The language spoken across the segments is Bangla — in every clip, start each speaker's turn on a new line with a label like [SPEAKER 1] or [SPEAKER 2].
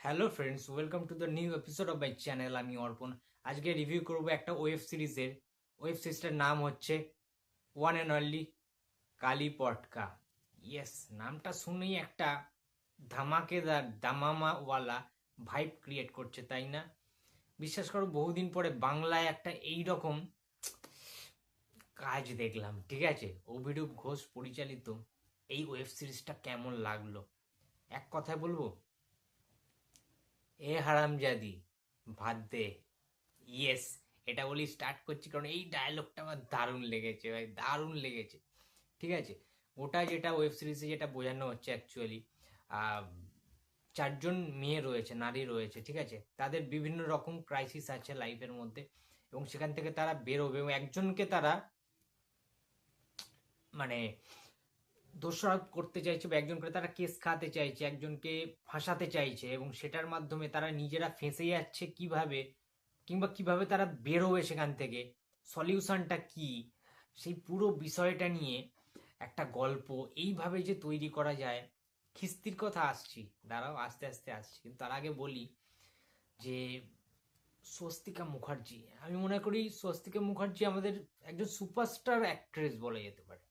[SPEAKER 1] Hello friends, welcome to the new episode of my channel. আমি অর্পণ। আজকে রিভিউ করব একটা ওয়েব সিরিজটার নাম হচ্ছে ওয়ান অ্যান্ড অনলি কালী পটকা। ইয়েস, নামটা শুনেই একটা ধামাকেদার দামামাওয়ালা ভাইব ক্রিয়েট করছে, তাই না? বিশ্বাস করো, বহুদিন পরে বাংলায় একটা এই রকম কাজ দেখলাম। ঠিক আছে, অভিরূপ ঘোষ পরিচালিত এই ওয়েব সিরিজটা কেমন লাগলো এক কথায় বলবো, এ হারামজাদি ভাত দে। ইয়েস, এটা বলি স্টার্ট করছি কারণ এই ডায়লগটা আমার দারুণ লেগেছে ভাই, দারুণ লেগেছে। ঠিক আছে, ওটা যেটা ওয়েব সিরিজে যেটা বোঝানো হচ্ছে অ্যাকচুয়ালি, চারজন মেয়ে রয়েছে, নারী রয়েছে, ঠিক আছে, তাদের বিভিন্ন রকম ক্রাইসিস আছে লাইফের মধ্যে, এবং সেখান থেকে তারা বেরোবে এবং একজনকে তারা মানে দোষারোপ করতে চাইছে বা একজনকে তারা কেস খাওয়াতে চাইছে, একজনকে ফাঁসাতে চাইছে, এবং সেটার মাধ্যমে তারা নিজেরা ফেঁসে যাচ্ছে কিভাবে, কিংবা কিভাবে তারা বেরোবে সেখান থেকে, সলিউশনটা কি, সেই পুরো বিষয়টা নিয়ে একটা গল্প এইভাবে যে তৈরি করা যায়। খিস্তির কথা আসছি, দাঁড়াও আস্তে আস্তে আসছি, কিন্তু তার আগে বলি যে স্বস্তিকা মুখার্জি, আমি মনে করি স্বস্তিকা মুখার্জি আমাদের একজন সুপারস্টার অ্যাক্ট্রেস বলা যেতে পারে।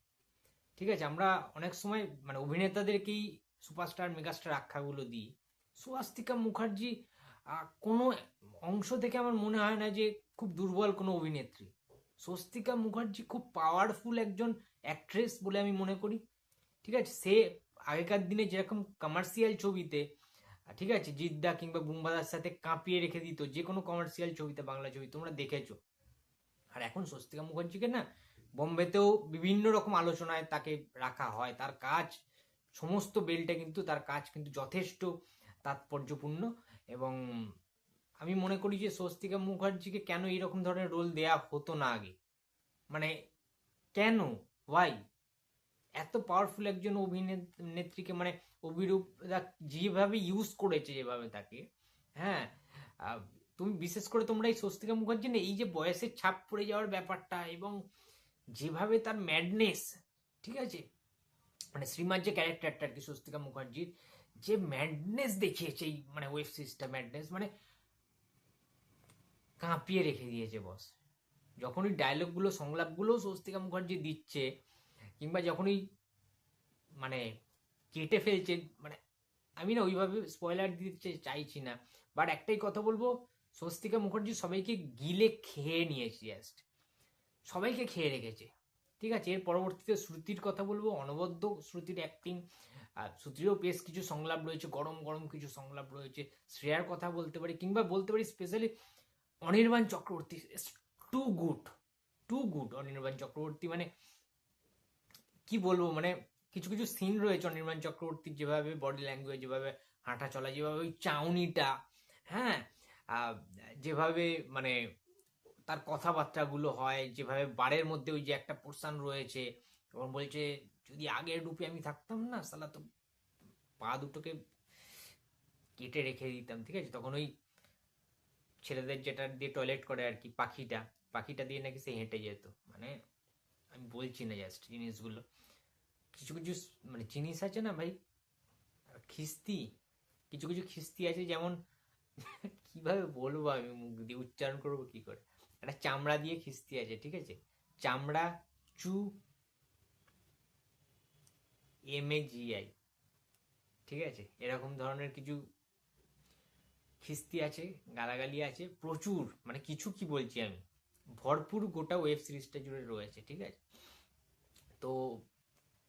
[SPEAKER 1] ঠিক আছে, আমরা অনেক সময় অভিনেতাদেরকেই সুপারস্টার মেগাস্টার আখ্যাগুলো দিই। স্বস্তিকা মুখার্জি কোনো অংশ থেকে আমার মনে হয় না যে খুব দুর্বল কোনো অভিনেত্রী। স্বস্তিকা মুখার্জি খুব পাওয়ারফুল একজন অ্যাক্ট্রেস বলে আমি মনে করি। ঠিক আছে, সে আগেকার দিনে যেরকম কমার্শিয়াল ছবিতে, ঠিক আছে, জিদ্দা কিংবা বুম্বাদার সাথে কাঁপিয়ে রেখে দিত যে কোনো কমার্শিয়াল ছবিতে, বাংলা ছবি তোমরা দেখেছো। আর এখন স্বস্তিকা মুখার্জিকে না বোম্বেতেও বিভিন্ন রকম আলোচনায় তাকে রাখা হয়। তার কাজ, সমস্ত বেলটা কিন্তু, তার কাজ কিন্তু যথেষ্ট তাৎপর্যপূর্ণ। এবং আমি মনে করি যে স্বস্তিকা মুখার্জিকে কেন এরকম ধরনের রোল দেয়া হতো না আগে, মানে কেন, ওয়াই? এত পাওয়ারফুল একজন অভিনেত্রীকে, অভিরূপ যেভাবে ইউজ করেছে, যেভাবে তাকে, হ্যাঁ, আহ, তুমি বিশেষ করে তোমরা এই স্বস্তিকা মুখার্জি না, এই যে বয়সের ছাপ পড়ে যাওয়ার ব্যাপারটা, এবং যেভাবে তার ম্যাডনেস, ঠিক আছে, শ্রীমার যে ক্যারেক্টারটা আর কি স্বস্তিকা মুখার্জির, যে ম্যাডনেস দেখিয়েছে এই ওয়েব সিরিজটা, ম্যাডনেস কাঁপিয়ে রেখে দিয়েছে বস। যখন ওই ডায়লগগুলো, সংলাপগুলো স্বস্তিকা মুখার্জি দিচ্ছে, কিংবা যখন ওই মানে কেটে ফেলছে, আমি না ওইভাবে স্পয়লার দিতে চাইছি না, বাট একটাই কথা বলবো, স্বস্তিকা মুখার্জি সবাইকে গিলে খেয়ে নিয়েছে, জাস্ট সবাইকে খেয়ে রেখেছে। ঠিক আছে, এর পরবর্তীতে শ্রুতির কথা বলবো, অনবদ্য শ্রুতির অ্যাক্টিং। আর শ্রুতিরও বেশ কিছু সংলাপ রয়েছে, গরম গরম কিছু সংলাপ রয়েছে। শ্রেয়ার কথা বলতে পারি, কিংবা বলতে পারি specially Anirban Chakraborty, too good, too good. Anirban Chakraborty কি বলবো, কিছু কিছু সিন রয়েছে অনির্বাণ চক্রবর্তীর, যেভাবে বডি ল্যাঙ্গুয়েজ, যেভাবে হাঁটা চলা, যেভাবে ওই চাউনিটা, হ্যাঁ, আহ, যেভাবে তার কথাবার্তাগুলো হয়, যেভাবে বারের মধ্যে ওই যে একটা পোর্শন রয়েছে, এবং বলছে যদি আগের রূপে আমি থাকতাম না সালা, তো পা দুটোকে কেটে রেখে দিতাম। ঠিক আছে, তখন ওই ছেলেদের যেটা দিয়ে টয়লেট করে আর কি, পাখিটা, পাখিটা দিয়ে নাকি সে হেঁটে যেত। আমি বলছি না, জাস্ট জিনিসগুলো, কিছু কিছু জিনিস আছে না ভাই, খিস্তি, কিছু কিছু খিস্তি আছে, যেমন কিভাবে বলবো, আমি মুখ দিয়ে উচ্চারণ করবো কি করে, একটা চামড়া দিয়ে খিস্তি আছে, ঠিক আছে, চামড়া, চু, MAGI, ঠিক আছে, এরকম ধরনের কিছু খিস্তি আছে, গালাগালি আছে প্রচুর, কিছু কি বলছি আমি, ভরপুর গোটা ওয়েব সিরিজটা জুড়ে রয়েছে। ঠিক আছে, তো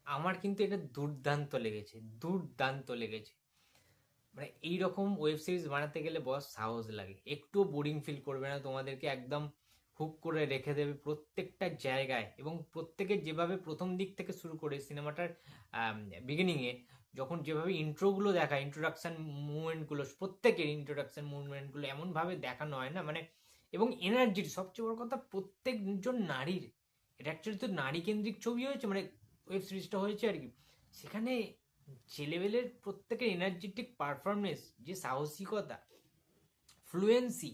[SPEAKER 1] আমার কিন্তু এটা দুর্দান্ত লেগেছে, দুর্দান্ত লেগেছে। এইরকম ওয়েব সিরিজ বানাতে গেলে বস সাহস লাগে, একটুও বোরিং ফিল করবে না, তোমাদেরকে একদম হুক করে রেখে দেবে প্রত্যেকটা জায়গায়। এবং প্রত্যেকের যেভাবে প্রথম দিক থেকে শুরু করে সিনেমাটার বিগিনিংয়ে, যখন যেভাবে ইন্ট্রোগুলো দেখা, ইন্ট্রোডাকশন মুভমেন্টগুলো, প্রত্যেকের ইন্ট্রোডাকশন মুভমেন্টগুলো এমনভাবে দেখানো হয় না, এবং এনার্জির সবচেয়ে বড় কথা, প্রত্যেকজন নারীর, এটা অ্যাকচুয়ালি তো নারী কেন্দ্রিক ছবি হয়েছে, ওয়েব সিরিজটা হয়েছে আর কি, সেখানে ছেলেবেলের প্রত্যেকের এনার্জেটিক পারফরমেন্স, যে সাহসিকতা, ফ্লুয়েন্সি,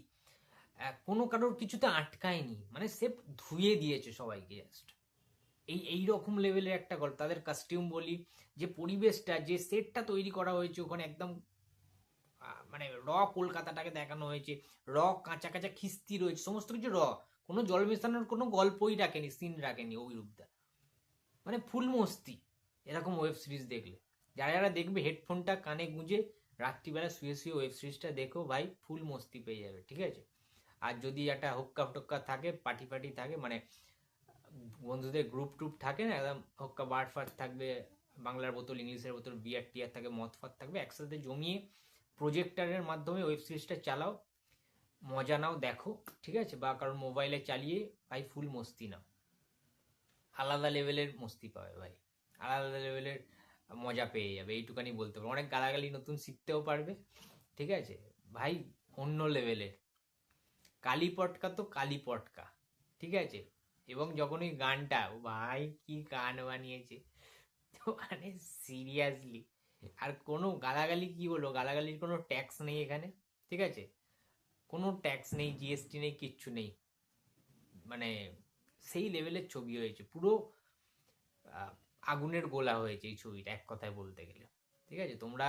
[SPEAKER 1] কোনো কারোর কিছুতে আটকায়নি, সে ধুয়ে দিয়েছে সবাইকে জাস্ট। এই রকম লেভেলের একটা গল্প, তাদের কাস্টিউম বলি, যে পরিবেশটা, যে সেটটা তৈরি করা হয়েছে ওখানে, একদম মানে র কলকাতাটাকে দেখানো হয়েছে, র কাঁচা কাঁচা খিস্তি রয়েছে, সমস্ত কিছু র, কোনো জল মেশানোর কোনো গল্পই রাখেনি, সিন রাখেনি অভিরূপদা, মানে ফুল মস্তি। এরকম ওয়েব সিরিজ দেখলে যারা যারা দেখবে হেডফোনটা কানে গুঁজে রাত্রিবেলা শুয়ে শুয়ে ওয়েব সিরিজটা দেখো ভাই, ফুল মস্তি পেয়ে যাবে, ঠিক আছে। আর যদি একটা হোক্কা টোক্কা থাকে, পার্টি পার্টি থাকে, মানে বন্ধুদের গ্রুপ টুপ থাকে না, একদম হোক্কা বার ফার থাকবে, বাংলার বোতল ইংলিশের বোতল বিয়ার টিয়ার থাকে, মদ ফাদ থাকবে, একসাথে জমিয়ে প্রজেক্টারের মাধ্যমে ওয়েব সিরিজটা চালাও, মজা নাও, দেখো, ঠিক আছে, বা কারণ মোবাইলে চালিয়ে ভাই ফুল মস্তি নাও, আলাদা লেভেলের মস্তি পাবে ভাই, আলাদা লেভেলের মজা পেয়ে যাবে, এইটুকানি বলতে পারবো। অনেক গালাগালি নতুন শিখতেও পারবে, ঠিক আছে ভাই, অন্য লেভেলের কালী পটকা তো কালী পটকা, ঠিক আছে। এবং যখন ওই গানটা, ও ভাই কি গান বানিয়েছে, তো মানে সিরিয়াসলি, আর কোনো গালাগালি কি বলো, গালাগালির কোনো ট্যাক্স নেই এখানে, ঠিক আছে, কোনো ট্যাক্স নেই, জিএসটি নেই, কিচ্ছু নেই, মানে সেই লেভেলের ছবি হয়েছে পুরো, আগুনের গোলা হয়েছে এই ছবিটা, এক কথায় বলতে গেলে, ঠিক আছে। তোমরা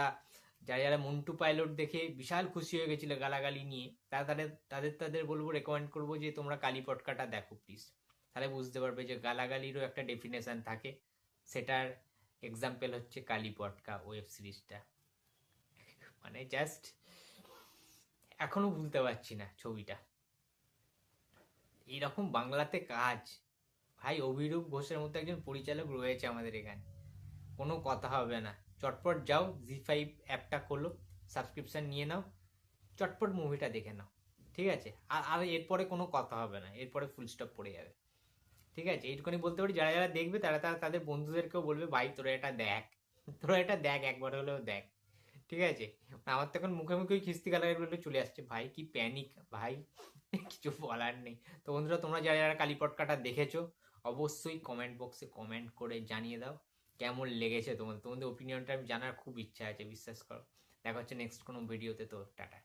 [SPEAKER 1] যারা যারা মন্টু পাইলট দেখে বিশাল খুশি হয়ে গেছিলে গালাগালি নিয়ে, তাদের তাদের তাদের বলবো, রেকমেন্ড করবো যে তোমরা কালী পটকাটা দেখো প্লিজ, তাহলে বুঝতে পারবে যে গালাগালিরও একটা ডেফিনেশন থাকে, সেটার এক্সাম্পল হচ্ছে কালী পটকা ওয়েব সিরিজটা, মানে জাস্ট এখনো ভুলতে পারছি না ছবিটা, এইরকম বাংলাতে কাজ, ভাই অভিরূপ ঘোষের মতো একজন পরিচালক রয়েছে আমাদের এখানে, কোনো কথা হবে না, চটপট যাও জি5 অ্যাপটা খোলো, সাবস্ক্রিপশন নিয়ে নাও, চটপট মুভিটা দেখে নাও, ঠিক আছে। আর আর এরপরে কোনো কথা হবে না, এরপরে ফুল স্টপ পড়ে যাবে, ঠিক আছে। এইটুকুনি বলতে পারি, যারা যারা দেখবে তারা তারা তাদের বন্ধুদেরকেও বলবে, ভাই তোরা এটা দেখ, তোরা এটা দেখ, একবার হলেও দেখ, ঠিক আছে। আমার তো এখন মুখে মুখে খিস্তি গালাগালি চলে আসছে, ভাই কি প্যানিক ভাই, কিছু বলার নেই। তো বন্ধুরা, তোমরা যারা যারা কালী পটকাটা দেখেছো, অবশ্যই কমেন্ট বক্সে কমেন্ট করে জানিয়ে দাও কেমন লেগেছে তোমাদের, তোমাদের ওপিনিয়নটা আমি জানার খুব ইচ্ছা আছে, বিশ্বাস করো। দেখা হচ্ছে নেক্সট কোনো ভিডিওতে, তো টাটা।